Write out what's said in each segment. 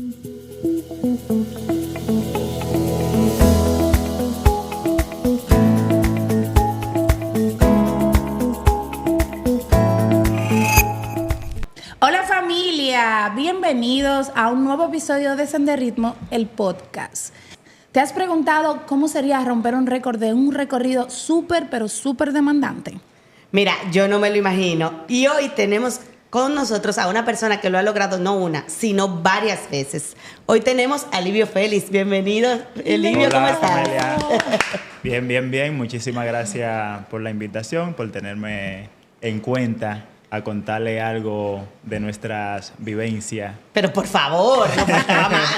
Hola familia, bienvenidos a un nuevo episodio de Senderismo, el podcast. ¿Te has preguntado cómo sería romper un récord de un recorrido súper, pero súper demandante? Mira, yo no me lo imagino. Y hoy tenemos con nosotros a una persona que lo ha logrado no una, sino varias veces. Hoy tenemos a Livio Félix. Bienvenido, Livio, ¿cómo estás? Familia. Bien. Muchísimas gracias por la invitación, por tenerme en cuenta a contarle algo de nuestras vivencias. Pero por favor, no faltaba más.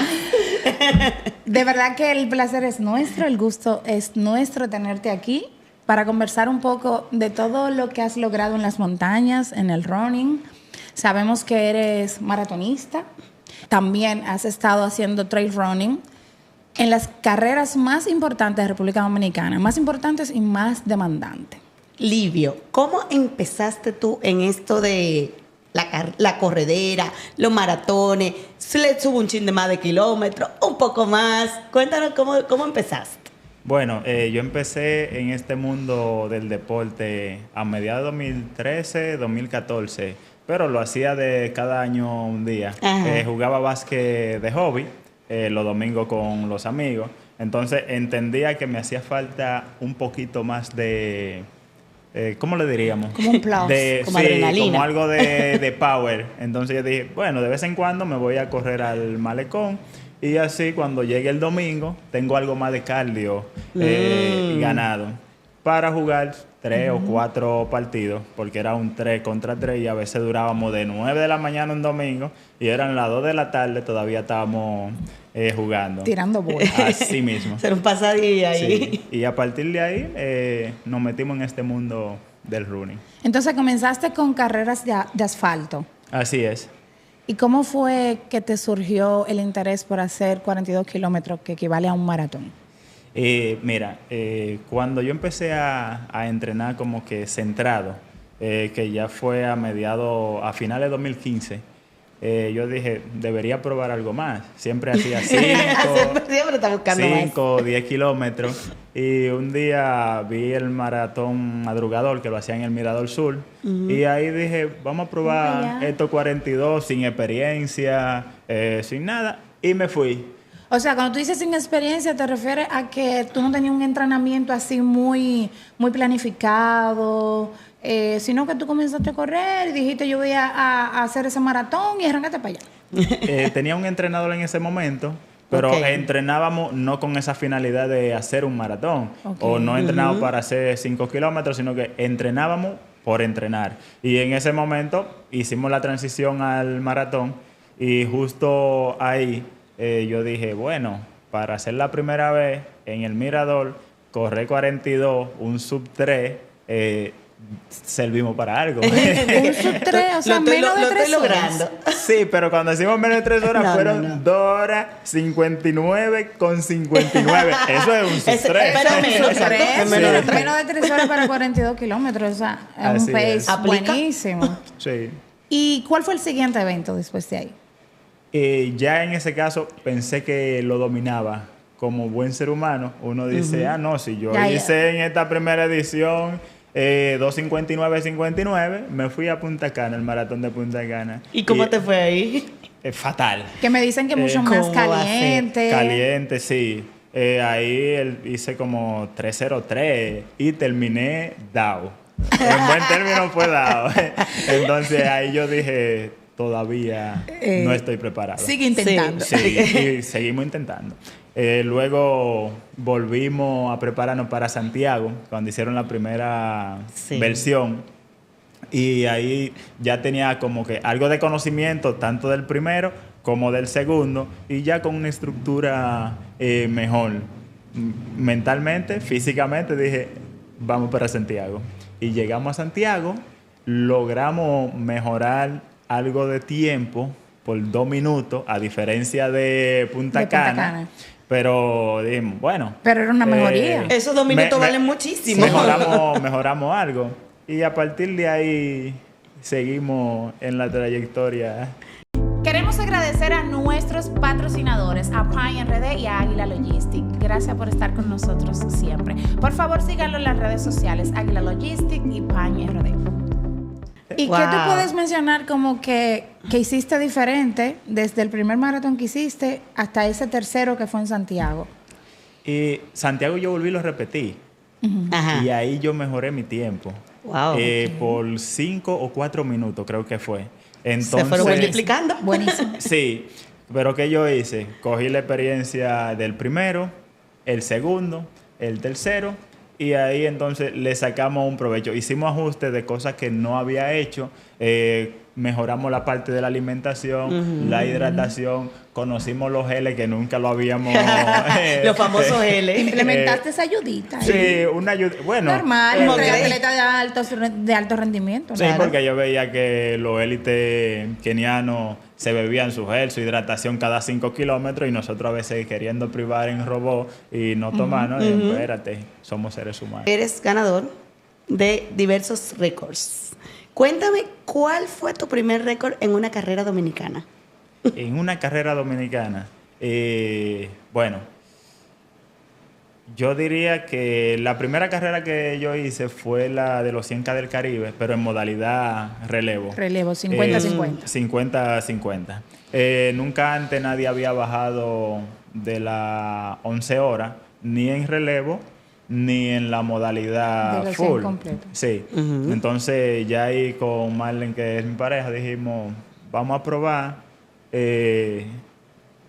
De verdad que el placer es nuestro, el gusto es nuestro tenerte aquí para conversar un poco de todo lo que has logrado en las montañas, en el running. Sabemos que eres maratonista, también has estado haciendo trail running en las carreras más importantes de República Dominicana, más importantes y más demandantes. Livio, ¿cómo empezaste tú en esto de la corredera, los maratones? Se le subo un chin de más de kilómetros, un poco más. Cuéntanos cómo empezaste. Bueno, yo empecé en este mundo del deporte a mediados de 2013, 2014, pero lo hacía de cada año un día. Jugaba básquet de hobby, los domingos con los amigos. Entonces entendía que me hacía falta un poquito más de... ¿cómo le diríamos? Como un plus, como adrenalina. Como algo de power. Entonces yo dije, bueno, de vez en cuando me voy a correr al malecón y así cuando llegue el domingo tengo algo más de cardio ganado para jugar 3 o 4 partidos, porque era un 3 contra 3 y a veces durábamos de 9 de la mañana un domingo y eran las 2 de la tarde, todavía estábamos jugando. Tirando bolas. Así mismo. Ser un pasadía ahí. Sí. Y a partir de ahí nos metimos en este mundo del running. Entonces comenzaste con carreras de asfalto. Así es. ¿Y cómo fue que te surgió el interés por hacer 42 kilómetros, que equivale a un maratón? Mira, cuando yo empecé a entrenar como que centrado, que ya fue a finales de 2015, yo dije, debería probar algo más. Siempre hacía 5, 10 kilómetros. Y un día vi el maratón madrugador, que lo hacía en el Mirador Sur. Y ahí dije, vamos a probar estos 42 sin experiencia, sin nada. Y me fui. O sea, cuando tú dices sin experiencia, ¿te refieres a que tú no tenías un entrenamiento así muy planificado, sino que tú comenzaste a correr y dijiste yo voy a hacer ese maratón y arrancaste para allá? Tenía un entrenador en ese momento, pero entrenábamos no con esa finalidad de hacer un maratón, o no entrenábamos para hacer 5 kilómetros, sino que entrenábamos por entrenar. Y en ese momento hicimos la transición al maratón y justo ahí yo dije, bueno, para hacer la primera vez en el Mirador, correr 42, un sub 3, servimos para algo. Un sub 3, o sea, menos de 3 horas. Sí, pero cuando decimos menos de 3 horas fueron 2 horas 59 con 59. Eso es un sub 3. Menos de 3 horas para 42 kilómetros. O sea, es un pace buenísimo. Sí. ¿Y cuál fue el siguiente evento después de ahí? Ya en ese caso pensé que lo dominaba. Como buen ser humano, uno dice, no, si yo hice en esta primera edición 2:59:59, me fui a Punta Cana, el maratón de Punta Cana. ¿Y cómo te fue ahí? Fatal. Que me dicen que mucho más caliente. Caliente, sí. Ahí hice como 3:03 y terminé dado. En buen término fue dado. Entonces ahí yo dije, todavía no estoy preparado. Sigue intentando. Sí, y seguimos intentando. Luego volvimos a prepararnos para Santiago, cuando hicieron la primera versión. Y ahí ya tenía como que algo de conocimiento, tanto del primero como del segundo, y ya con una estructura mejor. Mentalmente, físicamente, dije, vamos para Santiago. Y llegamos a Santiago, logramos mejorar algo de tiempo por 2 minutos, a diferencia de Punta Cana. Pero dijimos, bueno. Pero era una mejoría. Esos 2 minutos valen muchísimo. Mejoramos algo. Y a partir de ahí seguimos en la trayectoria. Queremos agradecer a nuestros patrocinadores, a Pine RD y a Águila Logistic. Gracias por estar con nosotros siempre. Por favor, síganlo en las redes sociales, Águila Logistic y Pine RD. ¿Y Wow. qué tú puedes mencionar como que hiciste diferente desde el primer maratón que hiciste hasta ese tercero que fue en Santiago? Y Santiago yo volví y lo repetí. Ajá. Y ahí yo mejoré mi tiempo. Wow. Por 5 o 4 minutos creo que fue. Entonces, Se fueron multiplicando. Buenísimo. Sí, pero ¿qué yo hice? Cogí la experiencia del primero, el segundo, el tercero, y ahí entonces le sacamos un provecho. Hicimos ajustes de cosas que no había hecho, mejoramos la parte de la alimentación, la hidratación, conocimos los geles que nunca lo habíamos... Los famosos L. Implementaste esa ayudita. Sí, una ayuda... Bueno, Normal, como entre que- atletas de alto rendimiento. sí, Claro. porque yo veía que los élites kenianos se bebían su gel, su hidratación cada 5 kilómetros y nosotros a veces queriendo privar en robot y no tomar, ¿no? Espérate, somos seres humanos. Eres ganador de diversos récords. Cuéntame, ¿cuál fue tu primer récord en una carrera dominicana? En una carrera dominicana, bueno, yo diría que la primera carrera que yo hice fue la de los 100K del Caribe, pero en modalidad relevo. Relevo, 50-50. 50-50. Nunca antes nadie había bajado de las 11 horas, ni en relevo, ni en la modalidad De los 100 full. completo. Sí. Entonces ya ahí con Marlene, que es mi pareja, dijimos, vamos a probar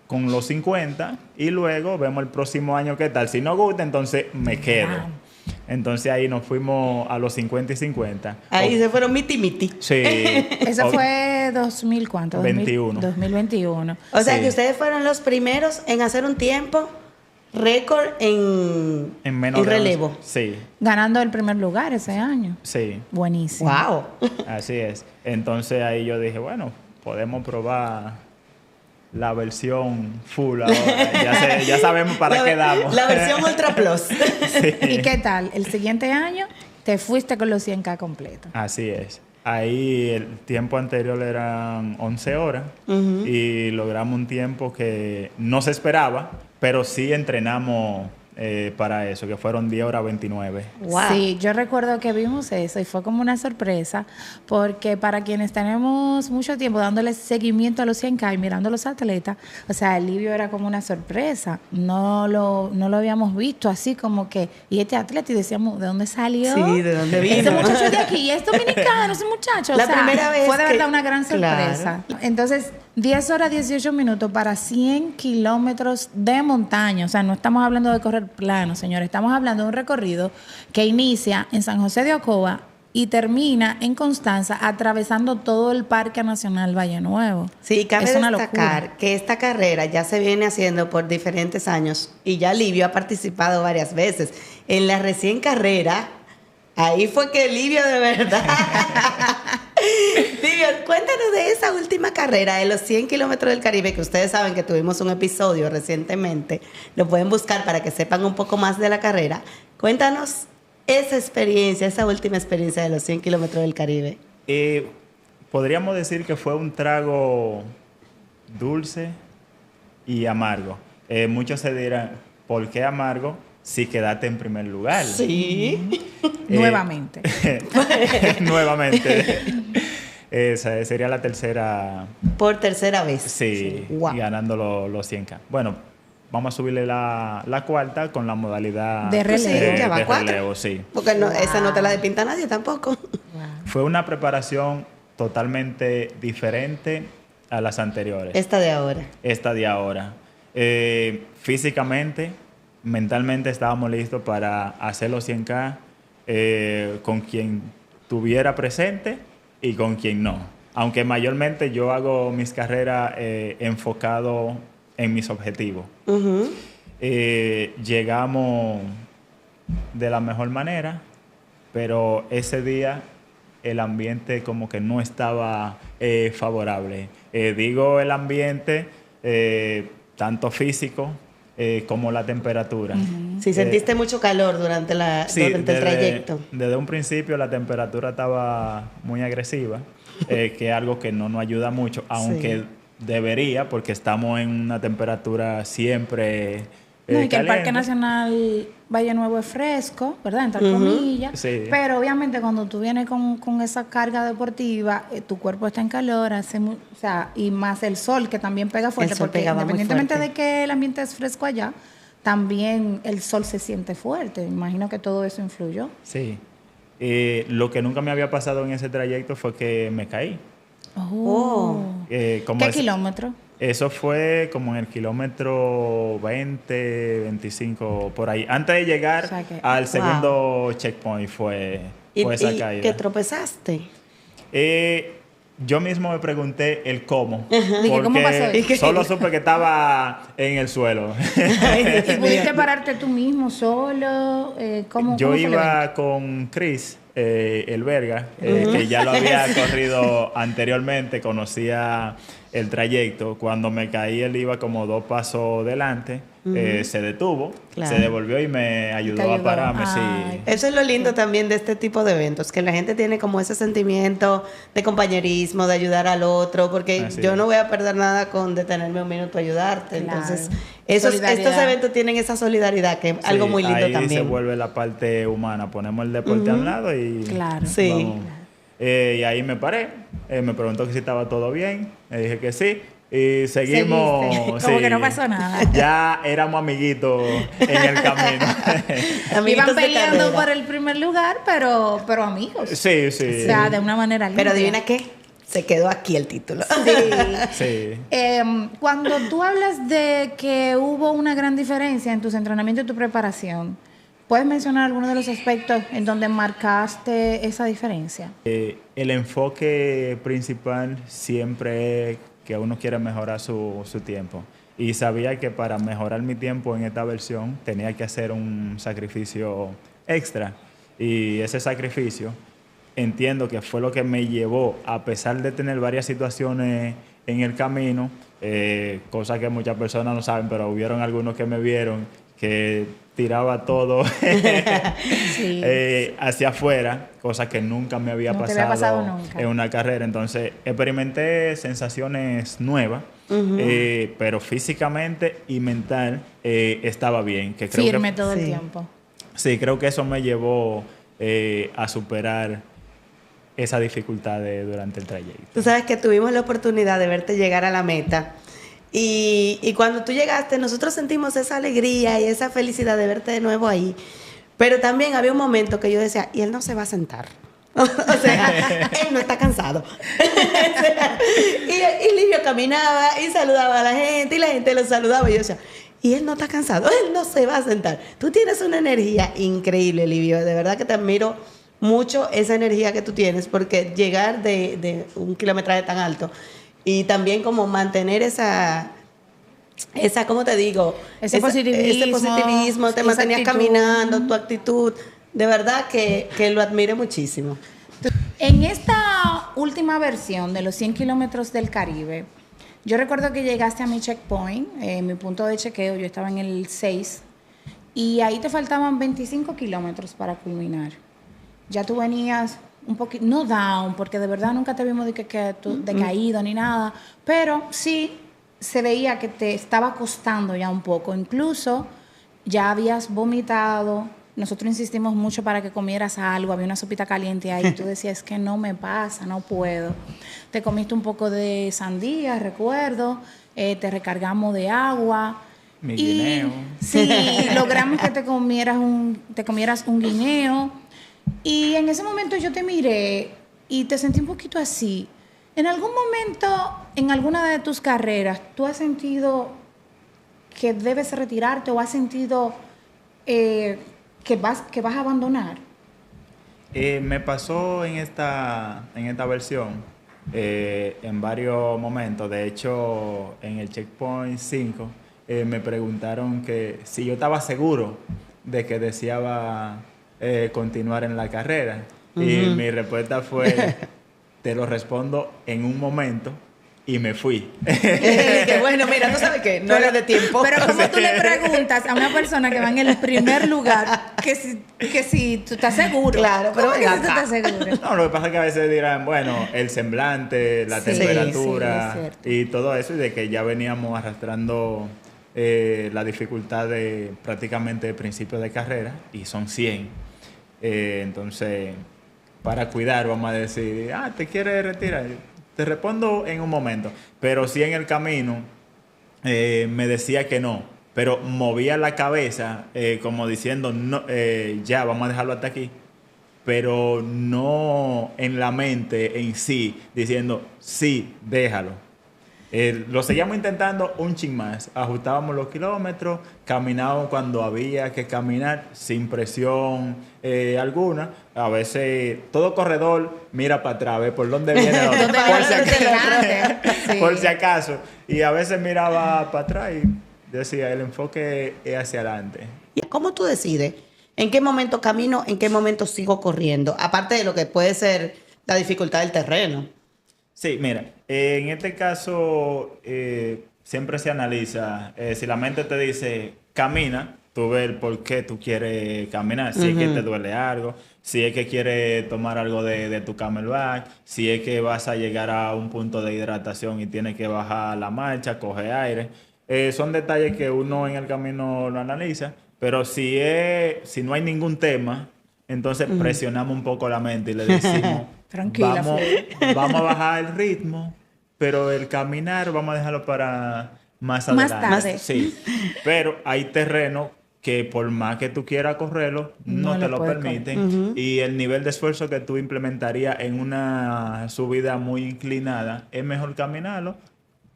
con los 50 y luego vemos el próximo año qué tal. Si no gusta, entonces me quedo. Claro. Entonces ahí nos fuimos a los 50 y 50. Ahí se fueron miti. Sí. Eso fue 2000, ¿cuánto? 21. 2021. O sea Sí. que ustedes fueron los primeros en hacer un tiempo récord en menos de relevo. 11. Sí, Ganando el primer lugar ese año. sí. Buenísimo. Wow. Así es. Entonces ahí yo dije, bueno, podemos probar la versión full ahora. Ya sabemos para qué damos. La versión Ultra Plus. ¿Y qué tal? El siguiente año te fuiste con los 100K completos. Así es. Ahí el tiempo anterior eran 11 horas y logramos un tiempo que no se esperaba, pero sí entrenamos para eso, que fueron 10 horas 29. Wow. Sí, yo recuerdo que vimos eso y fue como una sorpresa, porque para quienes tenemos mucho tiempo dándole seguimiento a los 100K y mirando a los atletas, o sea, el Livio era como una sorpresa. No lo habíamos visto así como que, y este atleta, y decíamos, ¿de dónde salió? Sí, ¿de dónde vino? Ese muchacho es de aquí, es dominicano, ese muchacho. La o sea, primera vez fue de que- verdad una gran Claro. sorpresa. Entonces, 10 horas 18 minutos para 100 kilómetros de montaña. O sea, no estamos hablando de correr plano, señores. Estamos hablando de un recorrido que inicia en San José de Ocoa y termina en Constanza, atravesando todo el Parque Nacional Valle Nuevo. Sí, cabe Es una destacar locura. que esta carrera ya se viene haciendo por diferentes años y ya Livio ha participado varias veces. En la recién carrera, ahí fue que Livio de verdad. Livio, cuéntanos de esa última carrera de los 100 kilómetros del Caribe, que ustedes saben que tuvimos un episodio recientemente. Lo pueden buscar para que sepan un poco más de la carrera. Cuéntanos esa experiencia, esa última experiencia de los 100 kilómetros del Caribe. Podríamos decir que fue un trago dulce y amargo. Muchos se dirán, ¿por qué amargo si quedaste en primer lugar? Sí. Nuevamente. Nuevamente. Esa sería la tercera, Por tercera vez. sí, Wow. ganando los 100K. Bueno, vamos a subirle la cuarta con la modalidad De relevo. Sí, ya va de 4. relevo, sí. Porque no, esa no te la despinta nadie tampoco. Fue una preparación totalmente diferente a las anteriores. Esta de ahora. Esta de ahora. Físicamente, mentalmente estábamos listos para hacer los 100K con quien tuviera presente y con quien no. Aunque mayormente yo hago mis carreras enfocado en mis objetivos. Ujú. Llegamos de la mejor manera, pero ese día el ambiente como que no estaba favorable. Digo el ambiente, tanto físico como la temperatura. Si sentiste mucho calor durante, Sí, durante el trayecto. desde un principio la temperatura estaba muy agresiva, que es algo que no nos ayuda mucho, aunque debería, porque estamos en una temperatura siempre No, y que el caliente. Parque Nacional Valle Nuevo es fresco, ¿verdad? Entre comillas. Sí. Pero obviamente cuando tú vienes con esa carga deportiva, tu cuerpo está en calor, o sea, y más el sol que también pega fuerte, El sol porque pegaba muy independientemente fuerte. de que el ambiente es fresco allá, también el sol se siente fuerte. Imagino que todo eso influyó. Sí. Lo que nunca me había pasado en ese trayecto fue que me caí. Oh. Como ¿Qué es- kilómetro? Eso fue como en el kilómetro 20, 25, por ahí. Antes de llegar O sea que- al Wow. segundo checkpoint fue esa caída. que tropezaste? Yo mismo me pregunté el cómo. Dije, ¿cómo pasó Porque eso? solo supe que estaba en el suelo. ¿Y pudiste pararte tú mismo solo? ¿Cómo Yo fue el evento? iba con Chris, el verga, que ya lo había corrido anteriormente, conocía el trayecto. Cuando me caí, él iba como 2 pasos delante, se detuvo, Claro. se devolvió y me ayudó Te a ayudó. pararme. Ay. Sí. Eso es lo lindo también de este tipo de eventos, que la gente tiene como ese sentimiento de compañerismo, de ayudar al otro, porque Así yo es. no voy a perder nada con detenerme un minuto a ayudarte. Claro. Entonces, Solidaridad. estos eventos tienen esa solidaridad, que es algo Sí, muy lindo ahí también. se vuelve la parte humana. Ponemos el deporte a un lado y Claro. Sí. vamos. Y ahí me paré. Me preguntó que si estaba todo bien. Le dije que sí. Y seguimos. Seguiste. Como que no pasó nada. Ya éramos amiguitos en el camino. Amiguitos Iban de peleando carrera. por el primer lugar, pero amigos. Sí, sí. O sea, de una manera limpia. Pero adivina qué, se quedó aquí el título. Sí. Cuando tú hablas de que hubo una gran diferencia en tus entrenamientos y tu preparación, ¿puedes mencionar algunos de los aspectos en donde marcaste esa diferencia? El enfoque principal siempre es que uno quiere mejorar su tiempo. Y sabía que para mejorar mi tiempo en esta versión tenía que hacer un sacrificio extra. Y ese sacrificio entiendo que fue lo que me llevó, a pesar de tener varias situaciones en el camino, cosas que muchas personas no saben, pero hubieron algunos que me vieron que tiraba todo Sí. hacia afuera, cosa que nunca me había No te pasado, había pasado nunca. en una carrera. Entonces, experimenté sensaciones nuevas, pero físicamente y mental estaba bien. Que creo Firme que, todo el Sí. tiempo. sí, creo que eso me llevó a superar esa dificultad durante el trayecto. Tú sabes que tuvimos la oportunidad de verte llegar a la meta. Y cuando tú llegaste, nosotros sentimos esa alegría y esa felicidad de verte de nuevo ahí. Pero también había un momento que yo decía, y él no se va a sentar. O sea, él no está cansado. O sea, y Livio caminaba y saludaba a la gente y la gente lo saludaba. Y yo decía, y él no está cansado, él no se va a sentar. Tú tienes una energía increíble, Livio. De verdad que te admiro mucho esa energía que tú tienes, porque llegar de un kilometraje tan alto y también como mantener esa, ¿cómo te digo? Ese positivismo, ese positivismo, te esa mantenías actitud. caminando, tu actitud. De verdad que lo admiro muchísimo. En esta última versión de los 100 kilómetros del Caribe, yo recuerdo que llegaste a mi checkpoint, mi punto de chequeo, yo estaba en el 6, y ahí te faltaban 25 kilómetros para culminar. Ya tú venías un poquito, no down, porque de verdad nunca te vimos decaído ni nada, pero sí se veía que te estaba costando ya un poco. Incluso ya habías vomitado. Nosotros insistimos mucho para que comieras algo, había una sopita caliente ahí, tú decías, es que no me pasa, no puedo. Te comiste un poco de sandía, recuerdo, te recargamos de agua. Mi y guineo. Sí, logramos que te comieras un guineo. Y en ese momento yo te miré y te sentí un poquito así. ¿En algún momento, en alguna de tus carreras, tú has sentido que debes retirarte o has sentido que vas a abandonar? Me pasó en esta versión en varios momentos. De hecho, en el checkpoint 5 me preguntaron que si yo estaba seguro de que deseaba continuar en la carrera. Y mi respuesta fue, te lo respondo en un momento y me fui. Que bueno, mira, ¿tú sabes qué? No era de tiempo. Pero como tú le preguntas a una persona que va en el primer lugar que si tú estás seguro. Claro, pero ¿Cómo que ven si tú acá. estás seguro? No, lo que pasa es que a veces dirán, bueno, el semblante, la Sí, temperatura sí, es cierto. y todo eso, y de que ya veníamos arrastrando la dificultad de prácticamente principio de carrera, y son 100. Entonces, para cuidar, vamos a decir, ¿te quieres retirar? Te respondo en un momento. Pero sí en el camino me decía que no, pero movía la cabeza como diciendo, no, ya, vamos a dejarlo hasta aquí. Pero no en la mente en sí, diciendo, sí, déjalo. Lo seguíamos intentando un chin más. Ajustábamos los kilómetros, caminábamos cuando había que caminar, sin presión alguna. A veces todo corredor mira para atrás, ve por dónde viene el otro, ¿Dónde por, si viene el acaso, delante? Sí. por si acaso. Y a veces miraba para atrás y decía, el enfoque es hacia adelante. ¿Y cómo tú decides en qué momento camino, en qué momento sigo corriendo? Aparte de lo que puede ser la dificultad del terreno. Sí, mira, en este caso siempre se analiza, si la mente te dice camina, tú ves el por qué tú quieres caminar, si es que te duele algo, si es que quieres tomar algo de tu camelback, si es que vas a llegar a un punto de hidratación y tienes que bajar la marcha, coger aire. Son detalles que uno en el camino lo analiza, pero si no hay ningún tema, entonces presionamos un poco la mente y le decimos... Tranquila, vamos a bajar el ritmo, pero el caminar vamos a dejarlo para más Más adelante. tarde. Sí, pero hay terrenos que por más que tú quieras correrlo, no No te lo lo puedes permiten. Y el nivel de esfuerzo que tú implementarías en una subida muy inclinada, es mejor caminarlo.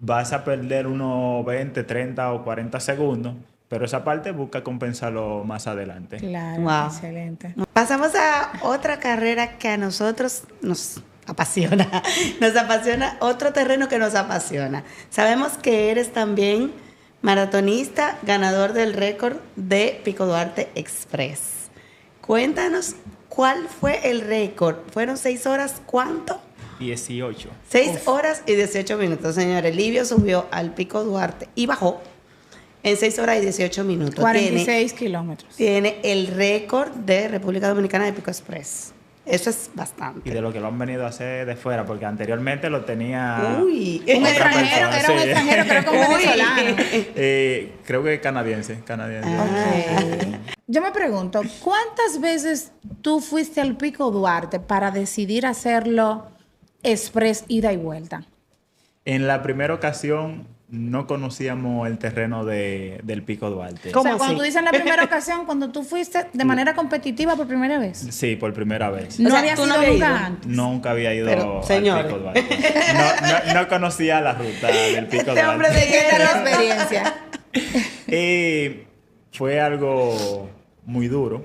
Vas a perder unos 20, 30 o 40 segundos, pero esa parte busca compensarlo más adelante. Claro, Wow. excelente. Pasamos a otra carrera que a nosotros nos apasiona. Nos apasiona, otro terreno que nos apasiona. Sabemos que eres también maratonista, ganador del récord de Pico Duarte Express. Cuéntanos, ¿cuál fue el récord? ¿Fueron 6 horas? ¿Cuánto? 18. 6 horas y 18 minutos, señores. Livio subió al Pico Duarte y bajó en 6 horas y 18 minutos. 46 kilómetros. Tiene el récord de República Dominicana de Pico Express. Eso es Y bastante. de lo que lo han venido a hacer de fuera, porque anteriormente lo tenía Uy. Un otra extranjero, persona, era un sí. extranjero, creo que un Uy. venezolano. Creo que canadiense. Ok. Yo me pregunto, ¿cuántas veces tú fuiste al Pico Duarte para decidir hacerlo express ida y vuelta? En la primera ocasión no conocíamos el terreno del Pico Duarte. ¿Cómo O sea, cuando así? tú dices en la primera ocasión, cuando tú fuiste de manera competitiva por primera vez. Sí, por primera vez. No sea, había tú sido no habías nunca ido. antes. Nunca había ido Pero, al señores. Pico Duarte. No conocía la ruta del Pico Este hombre Duarte. ¿De qué tal la experiencia? Fue algo muy duro,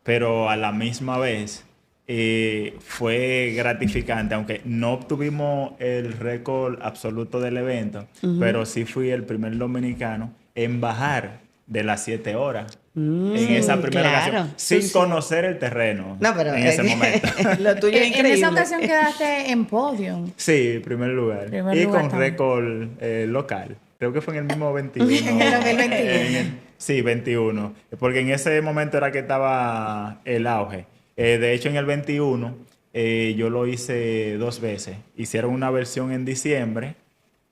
pero a la misma vez fue gratificante, aunque no obtuvimos el récord absoluto del evento, pero sí fui el primer dominicano en bajar de las 7 horas en esa primera claro. ocasión, sin Sí, sí. conocer el terreno No, pero en ese momento. lo tuyo es En increíble. esa ocasión quedaste en podium. Sí, primer lugar. Primer y lugar con también. récord local. Creo que fue en el mismo 21. En el 2021. Sí, 21. Porque en ese momento era que estaba el auge. De hecho, en el 21 yo lo hice 2 veces. Hicieron una versión en diciembre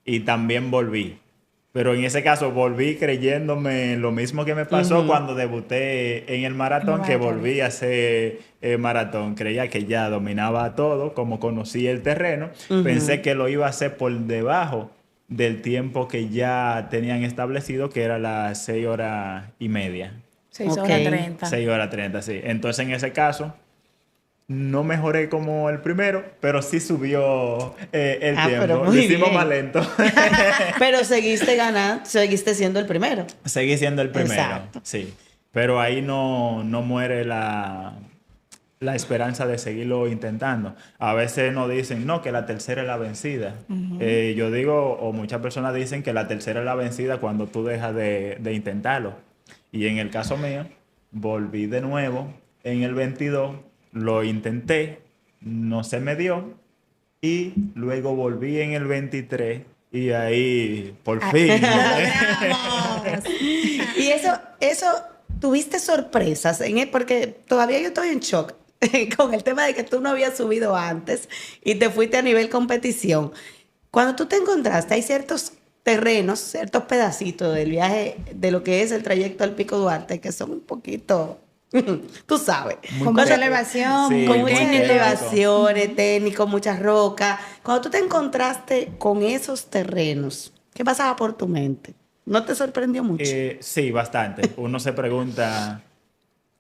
y también volví. Pero en ese caso volví creyéndome lo mismo que me pasó cuando debuté en el maratón, que volví a hacer maratón. Creía que ya dominaba todo, como conocía el terreno. Pensé que lo iba a hacer por debajo del tiempo que ya tenían establecido, que era las 6 horas y media. 6 Ok. horas 30. 6 horas 30, sí. Entonces, en ese caso, no mejoré como el primero, pero sí subió el Ah, pero tiempo. Lo muy hicimos bien. más lento. Pero seguiste ganando, seguiste siendo el primero. Seguí siendo el primero, Exacto. sí. Pero ahí no muere la esperanza de seguirlo intentando. A veces nos dicen, no, que la tercera es la vencida. Yo digo, o muchas personas dicen que la tercera es la vencida cuando tú dejas de intentarlo. Y en el caso mío, volví de nuevo en el 22, lo intenté, no se me dio y luego volví en el 23 y ahí por fin. Lo logramos. Y eso, ¿tuviste sorpresas? Porque todavía yo estoy en shock con el tema de que tú no habías subido antes y te fuiste a nivel competición. Cuando tú te encontraste, hay ciertos terrenos, ciertos pedacitos del viaje, de lo que es el trayecto al Pico Duarte, que son un poquito, tú sabes. Con mucha elevación, Sí, Con muy muchas técnico. elevaciones, técnicos, muchas rocas. Cuando tú te encontraste con esos terrenos, ¿qué pasaba por tu mente? ¿No te sorprendió mucho? Sí, bastante. Uno se pregunta,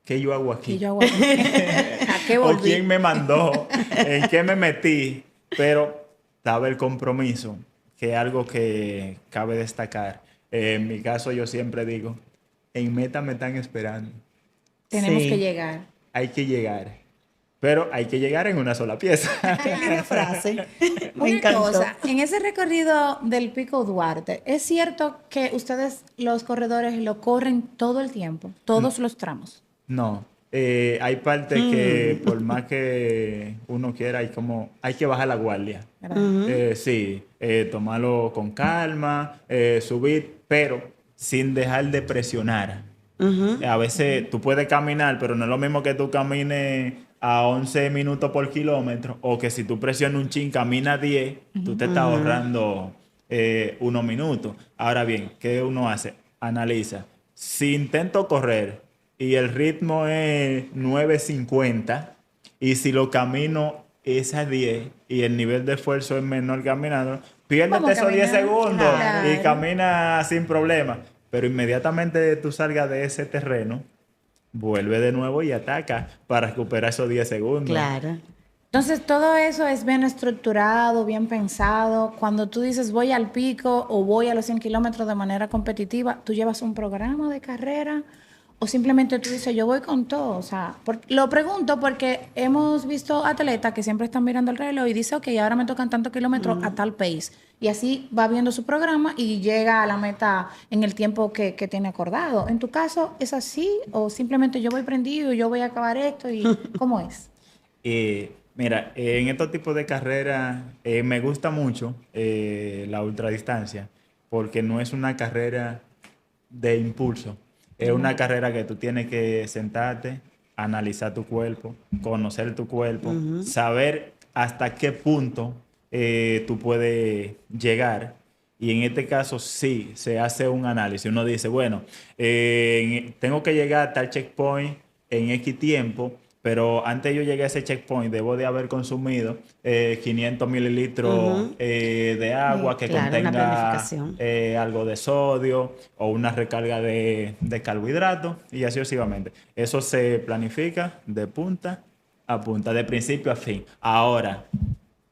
¿qué yo hago aquí? Y yo, bueno, ¿a qué ¿O volví? quién me mandó? ¿En qué me metí? Pero estaba el compromiso, que es algo que cabe destacar. En mi caso, yo siempre digo, en meta me están esperando. Tenemos Sí. que llegar. Hay que llegar. Pero hay que llegar en una sola pieza. Qué linda frase. Me Una encantó. cosa, en ese recorrido del Pico Duarte, ¿es cierto que ustedes, los corredores, lo corren todo el tiempo, todos los tramos? No. Hay partes que por más que uno quiera, hay que bajar la guardia. ¿Verdad? Sí, tomarlo con calma, subir, pero sin dejar de presionar. A veces tú puedes caminar, pero no es lo mismo que tú camines a 11 minutos por kilómetro o que si tú presionas un chin, camina a 10, tú te estás ahorrando unos minutos. Ahora bien, ¿qué uno hace? Analiza. Si intento correr y el ritmo es 9:50 y si lo camino es a 10 y el nivel de esfuerzo es menor caminando, piérdete Vamos esos 10 caminando. segundos Claro. y camina sin problema. Pero inmediatamente tú salgas de ese terreno, vuelve de nuevo y ataca para recuperar esos 10 segundos. Claro. Entonces, todo eso es bien estructurado, bien pensado. Cuando tú dices voy al pico o voy a los 100 kilómetros de manera competitiva, ¿tú llevas un programa de carrera o simplemente tú dices yo voy con todo? O sea, lo pregunto porque hemos visto atletas que siempre están mirando el reloj y dicen, ok, ahora me tocan tantos kilómetros a tal pace. Y así va viendo su programa y llega a la meta en el tiempo que tiene acordado. ¿En tu caso es así o simplemente yo voy prendido, yo voy a acabar esto y cómo es? Mira, en estos tipos de carreras me gusta mucho la ultradistancia porque no es una carrera de impulso. Es una carrera que tú tienes que sentarte, analizar tu cuerpo, conocer tu cuerpo, saber hasta qué punto tú puedes llegar. Y en este caso sí, se hace un análisis. Uno dice, bueno, tengo que llegar a tal checkpoint en X tiempo, pero antes de yo llegué a ese checkpoint, debo de haber consumido 500 mililitros de agua que Claro, una contenga planificación. algo de sodio o una recarga de carbohidratos y así sucesivamente. Eso se planifica de punta a punta, de principio a fin. Ahora,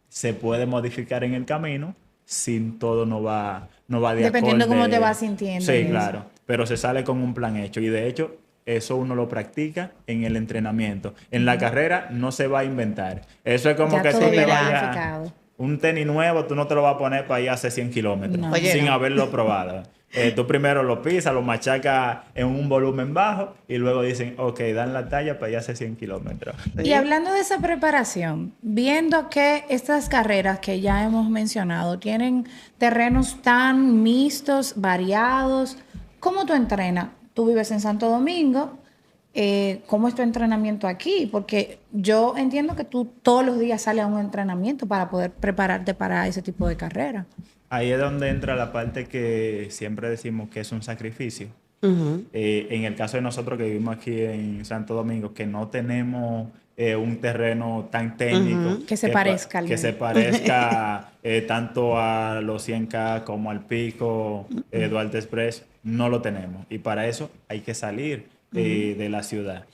se puede modificar en el camino sin todo no va de Dependiendo acorde. cómo te vas sintiendo y Sí, eso. claro. Pero se sale con un plan hecho. Y de hecho, eso uno lo practica en el entrenamiento. En la carrera no se va a inventar. Eso es como Ya que todo tú te viene vayas... planificado. Un tenis nuevo, tú no te lo vas a poner para ir a hacer 100 kilómetros No. Oye, sin no. haberlo probado. Tú primero lo pisas, lo machacas en un volumen bajo y luego dicen, ok, dan la talla para ir a hacer 100 kilómetros. Y hablando de esa preparación, viendo que estas carreras que ya hemos mencionado tienen terrenos tan mixtos, variados, ¿cómo tú entrenas? Tú vives en Santo Domingo, ¿cómo es tu entrenamiento aquí? Porque yo entiendo que tú todos los días sales a un entrenamiento para poder prepararte para ese tipo de carrera. Ahí es donde entra la parte que siempre decimos que es un sacrificio. En el caso de nosotros que vivimos aquí en Santo Domingo, que no tenemos un terreno tan técnico. Que se parezca al Que se mío. parezca tanto a los 100K como al Pico Duarte Express, no lo tenemos. Y para eso hay que salir de la ciudad.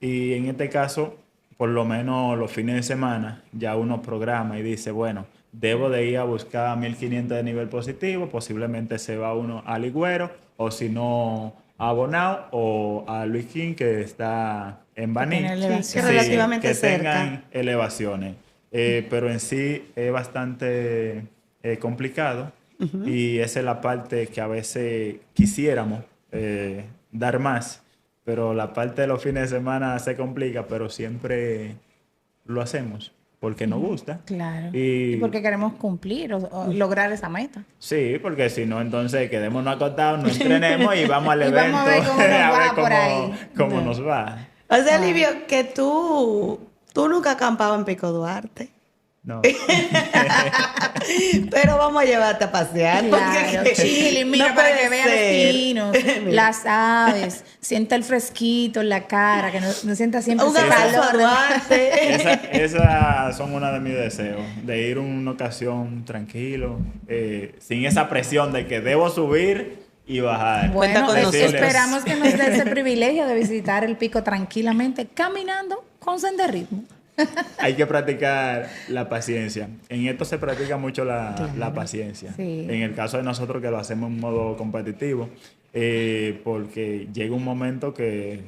Y en este caso, por lo menos los fines de semana, ya uno programa y dice, bueno, debo de ir a buscar 1500 de nivel positivo, posiblemente se va uno a Ligüero, o si no, a Bonao o a Luis King, que está en Baní. tiene elevación. Que relativamente que cerca. tengan elevaciones. Pero en sí es bastante complicado y esa es la parte que a veces quisiéramos dar más, pero la parte de los fines de semana se complica, pero siempre lo hacemos. porque nos gusta. Claro. Y Y porque queremos cumplir o lograr esa meta. sí, porque si no, entonces quedémonos acotados, no entrenemos y vamos al Y evento vamos a ver cómo nos a va ver por ahí. cómo nos va. O sea, Livio, que tú nunca has acampado en Pico Duarte. No. Pero vamos a llevarte a pasear. Claro, porque chile, mira, no para puede que vean ser. los pinos, Mira. las aves, sienta el fresquito en la cara, que no sienta siempre Un ese abrazo a calor. Duarte. Esas son una de mis deseos, de ir a una ocasión tranquilo, sin esa presión de que debo subir y bajar. Cuenta Bueno, con nosotros. esperamos que nos dé ese privilegio de visitar el pico tranquilamente, caminando con senderismo. Hay que practicar la paciencia. En esto se practica mucho la paciencia. Sí. En el caso de nosotros que lo hacemos en modo competitivo, porque llega un momento que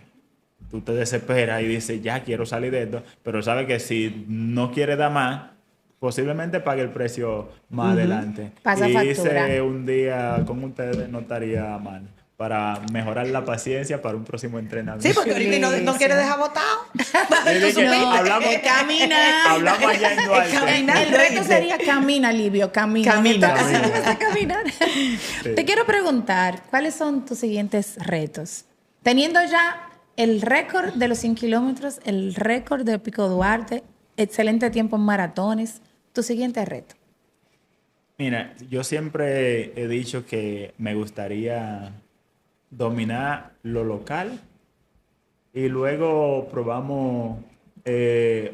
tú te desesperas y dices, ya quiero salir de esto, pero sabes que si no quieres dar más, posiblemente pague el precio más adelante. Pasa y factura. hice un día con ustedes, no estaría mal, para mejorar la paciencia para un próximo entrenamiento. Sí, porque ahorita no quiere dejar botado. Yo dije, hablamos, Camina. hablamos allá en Duarte. Camina. El reto sería camina, Livio, camina. Camina. Mientras Camina. vas a caminar. Te quiero preguntar, ¿cuáles son tus siguientes retos? Teniendo ya el récord de los 100 kilómetros, el récord de Pico Duarte, excelente tiempo en maratones, tu siguiente reto. Mira, yo siempre he dicho que me gustaría dominar lo local y luego probamos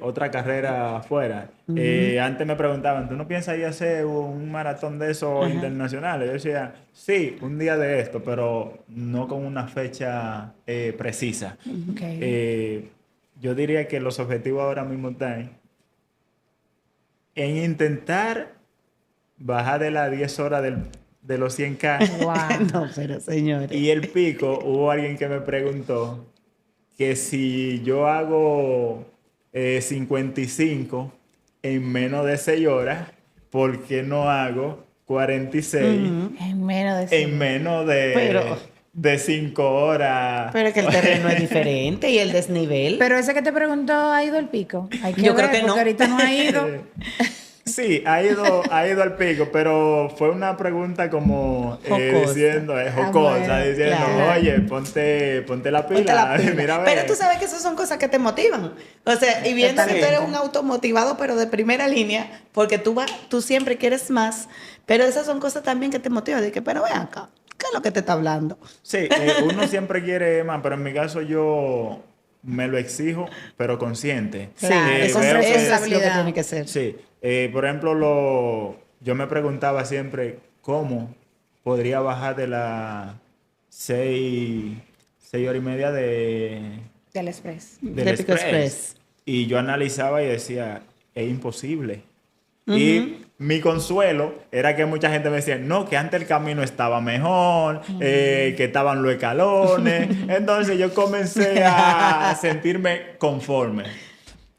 otra carrera afuera. Antes me preguntaban, ¿tú no piensas ir a hacer un maratón de esos internacionales? Yo decía, sí, un día de esto, pero no con una fecha precisa. Okay. Yo diría que los objetivos ahora mismo están en intentar bajar de las 10 horas de los 100K. Wow. No, pero señores. Y el pico, hubo alguien que me preguntó que si yo hago 55 en menos de 6 horas, ¿por qué no hago 46 En menos de en menos de, Pero- de 5 horas? Pero es que el terreno es diferente y el desnivel. Pero ese que te preguntó, ¿ha ido al pico? Hay que Yo ver, creo que no. porque ahorita no ha ido. Sí, ha ido al pico, pero fue una pregunta como Jocosa. diciendo, jocosa, bueno, diciendo, claro. oye, ponte la pila, Ponte la pila. mira a ver. Pero tú sabes que esas son cosas que te motivan. O sea, y viendo que tú Totalmente. eres un automotivado, pero de primera línea, porque tú siempre quieres más, pero esas son cosas también que te motivan. De que, pero ven acá, ¿qué es lo que te está hablando? Sí, uno siempre quiere más, pero en mi caso yo me lo exijo, pero consciente. Claro, eso, con veo que- eso es lo que responsabilidad. tiene que ser. Sí, por ejemplo, yo me preguntaba siempre cómo podría bajar de las 6 horas y media Del Express. del De Pico Express. Express. Y yo analizaba y decía, es imposible. Y mi consuelo era que mucha gente me decía, no, que antes el camino estaba mejor, que estaban los escalones. Entonces yo comencé a sentirme conforme.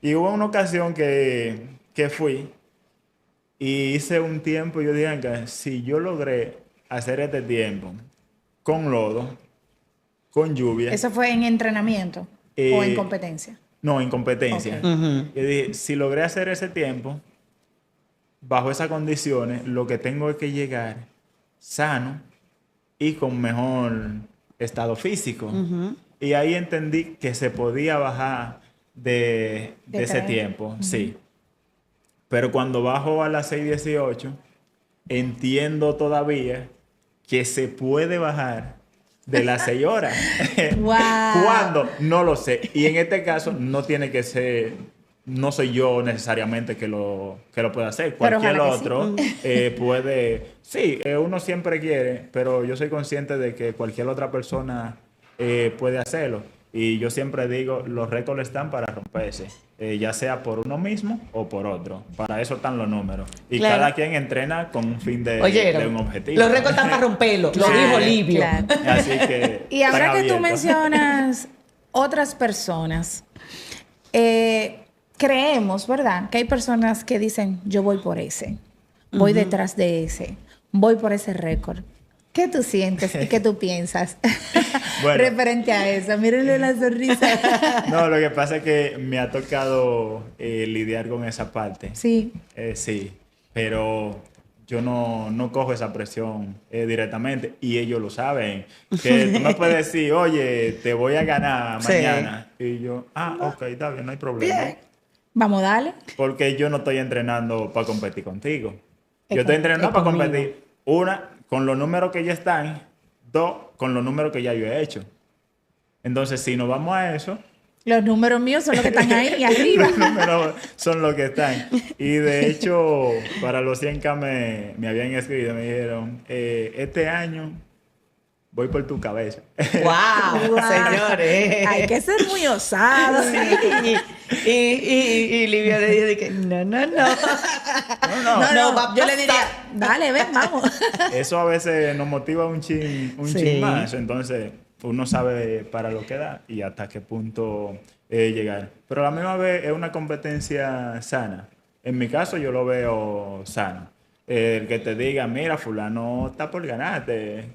Y hubo una ocasión que fui y hice un tiempo y yo dije, "Venga, si yo logré hacer este tiempo con lodo, con lluvia, ¿Eso fue en entrenamiento o en competencia? no, en competencia. Ok. Yo dije, si logré hacer ese tiempo, bajo esas condiciones, lo que tengo es que llegar sano y con mejor estado físico. Y ahí entendí que se podía bajar de ese 30. tiempo, sí. Pero cuando bajo a las 6:18, entiendo todavía que se puede bajar de las 6 horas. Wow. ¿Cuándo? No lo sé. Y en este caso no tiene que ser, no soy yo necesariamente que lo pueda hacer. Pero Cualquier ojalá que otro puede. Sí, uno siempre quiere, pero yo soy consciente de que cualquier otra persona puede hacerlo. Y yo siempre digo, los récords están para romperse, ya sea por uno mismo o por otro. Para eso están los números. Y Claro. cada quien entrena con un fin de un objetivo. los récords están para romperlo, lo Claro, dijo Livio. claro. Así que Y ahora están que tú abiertos. mencionas otras personas, creemos, ¿verdad? Que hay personas que dicen, yo voy por ese, voy detrás de ese, voy por ese récord. ¿Qué tú sientes y qué tú piensas Bueno. referente a eso? Mírenle la sonrisa. No, lo que pasa es que me ha tocado lidiar con esa parte. Sí. Sí, pero yo no cojo esa presión directamente y ellos lo saben. Que tú me puedes decir, oye, te voy a ganar Sí. mañana. Y yo, ok, está bien, no hay problema. Bien. Vamos, dale. Porque yo no estoy entrenando para competir contigo. Yo estoy entrenando es para conmigo. competir, una, con los números que ya están, dos, con los números que ya yo he hecho. Entonces, si nos vamos a eso, Los números míos son los que están ahí arriba. los números son los que están. Y de hecho, para los 100K me habían escrito, me dijeron, este año voy por tu cabeza. ¡Wow! Señores. Hay que ser muy osado. Sí. Y Livia le dijo que no. No, va a yo le pasar. diría, dale, ven, vamos. Eso a veces nos motiva un chin Sí. más. Entonces, uno sabe para lo que da y hasta qué punto llegar. Pero a la misma vez es una competencia sana. En mi caso, yo lo veo sano. El que te diga, mira, fulano está por ganarte.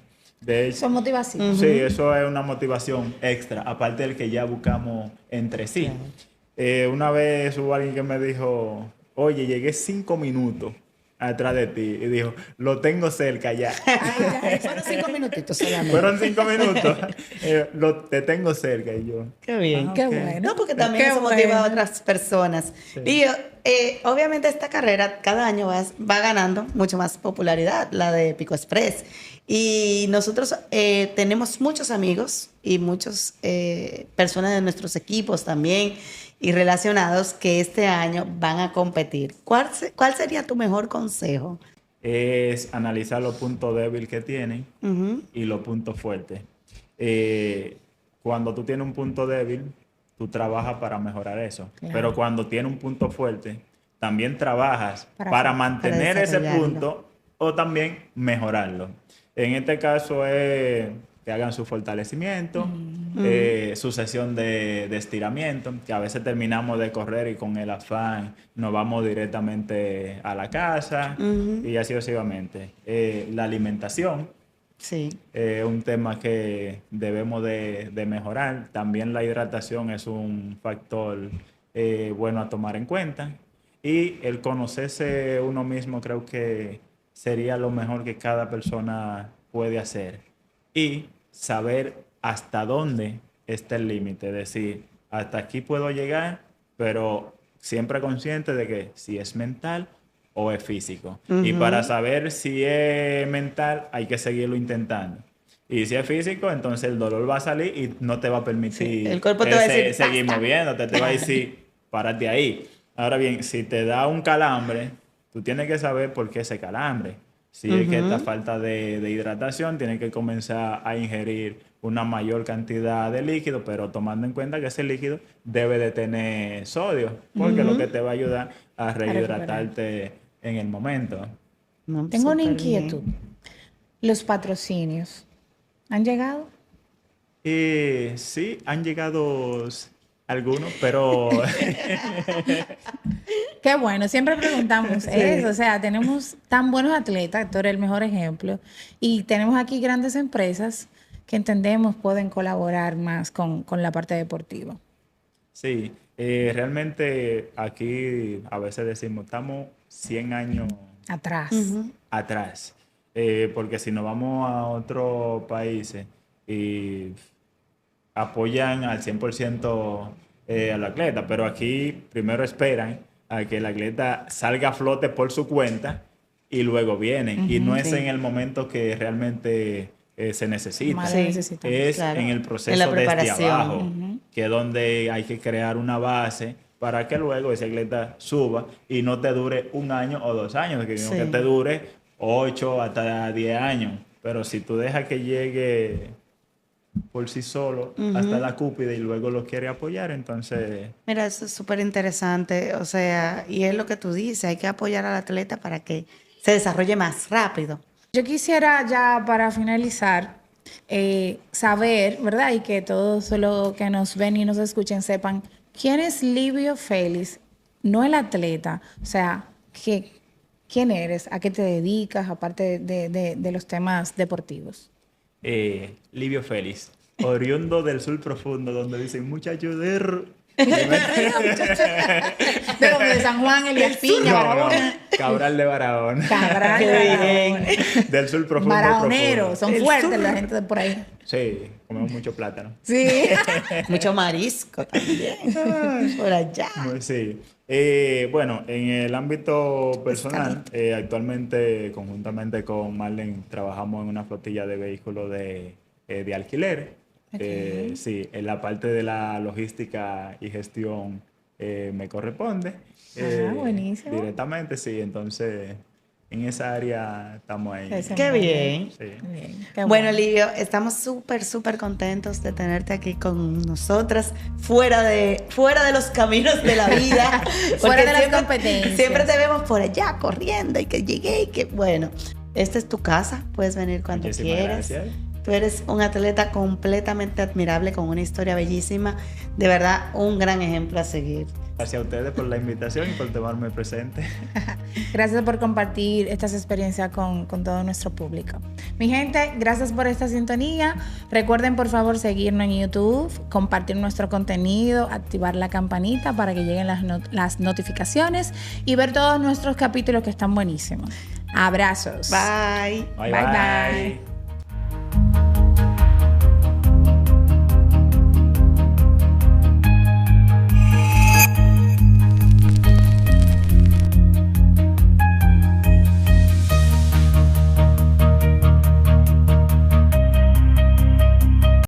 De hecho, Son motivaciones. sí, eso es una motivación extra, aparte del que ya buscamos entre sí. Una vez hubo alguien que me dijo, oye, llegué 5 minutos atrás de ti. Y dijo, lo tengo cerca ya. Ay, fueron 5 minutitos solamente. Fueron 5 minutos. Te tengo cerca. Y yo, Qué bien. Qué ok. bueno. No, porque también Qué eso motiva a bueno. otras personas. Y obviamente esta carrera cada año va ganando mucho más popularidad, la de Pico Express. Y nosotros tenemos muchos amigos y muchas personas de nuestros equipos también y relacionados que este año van a competir. ¿Cuál sería tu mejor consejo? Es analizar los puntos débiles que tienen Ujú. y los puntos fuertes. Cuando tú tienes un punto débil, tú trabajas para mejorar eso. Claro. Pero cuando tienes un punto fuerte, también trabajas Para para mantener ese desarrollarlo. punto o también mejorarlo. En este caso es que hagan su fortalecimiento, su sesión de estiramiento, que a veces terminamos de correr y con el afán nos vamos directamente a la casa y así sucesivamente. La alimentación. Sí. Un tema que debemos de mejorar. También la hidratación es un factor bueno a tomar en cuenta. Y el conocerse uno mismo creo que sería lo mejor que cada persona puede hacer. Y saber hasta dónde está el límite. Es decir, hasta aquí puedo llegar, pero siempre consciente de que si es mental o es físico. Y para saber si es mental, hay que seguirlo intentando. Y si es físico, entonces el dolor va a salir y no te va a permitir Sí, el cuerpo te va a decir, seguir "Basta". moviéndote, te va a decir, párate ahí. Ahora bien, si te da un calambre, tú tienes que saber por qué ese calambre. Si es que esta falta de hidratación, tienes que comenzar a ingerir una mayor cantidad de líquido, pero tomando en cuenta que ese líquido debe de tener sodio, porque es lo que te va a ayudar a rehidratarte en el momento. No, Tengo una súper bien. inquietud. Los patrocinios, ¿han llegado? Sí, han llegado algunos, pero Qué bueno, siempre preguntamos eso. O sea, tenemos tan buenos atletas, tú eres el mejor ejemplo, y tenemos aquí grandes empresas que entendemos pueden colaborar más con la parte deportiva. sí, realmente aquí a veces decimos, estamos 100 años Atrás. atrás, porque si nos vamos a otros países y apoyan al 100% al atleta, pero aquí primero esperan a que el atleta salga a flote por su cuenta y luego vienen. Y no es sí. en el momento que realmente se necesita. Más Sí, lo necesitamos. Es claro. en el En proceso la desde preparación. abajo, que es donde hay que crear una base para que luego ese atleta suba y no te dure 1 año o 2 años, sino Sí. que te dure 8 hasta 10 años. Pero si tú dejas que llegue por sí solo hasta la cúspide y luego lo quiere apoyar, entonces Mira, eso es súper interesante, o sea, y es lo que tú dices, hay que apoyar al atleta para que se desarrolle más rápido. Yo quisiera ya para finalizar saber, ¿verdad? Y que todos los que nos ven y nos escuchen sepan quién es Livio Félix, no el atleta, o sea, ¿Quién eres? ¿A qué te dedicas? Aparte de los temas deportivos. Livio Félix, oriundo del sur profundo, donde dicen muchacho de... De San Juan, Elías Piña, Barahona. Cabral de Barahona. Cabral de Barahona. Del sur profundo. Barahoneros, son El fuertes sur. la gente de por ahí. Sí, comemos mucho plátano. Sí. Mucho marisco también. Por allá. Sí. Bueno, en el ámbito personal, actualmente conjuntamente con Marlene trabajamos en una flotilla de vehículos de alquiler. Okay. Sí, en la parte de la logística y gestión me corresponde. Buenísimo. Directamente, sí. Entonces, en esa área estamos ahí. Qué bien. Sí. Bien, qué Bueno, Livio, estamos súper contentos de tenerte aquí con nosotras, fuera de los caminos de la vida. Fuera Porque de las competencias. Siempre te vemos por allá corriendo y que llegué y que, bueno, esta es tu casa, puedes venir cuando Muchísimas quieras. gracias. Tú eres un atleta completamente admirable, con una historia bellísima. De verdad, un gran ejemplo a seguir. Gracias a ustedes por la invitación y por tomarme presente. Gracias por compartir estas experiencias con todo nuestro público. Mi gente, gracias por esta sintonía. Recuerden, por favor, seguirnos en YouTube, compartir nuestro contenido, activar la campanita para que lleguen las notificaciones y ver todos nuestros capítulos que están buenísimos. Abrazos. Bye. Bye, Bye, bye. bye.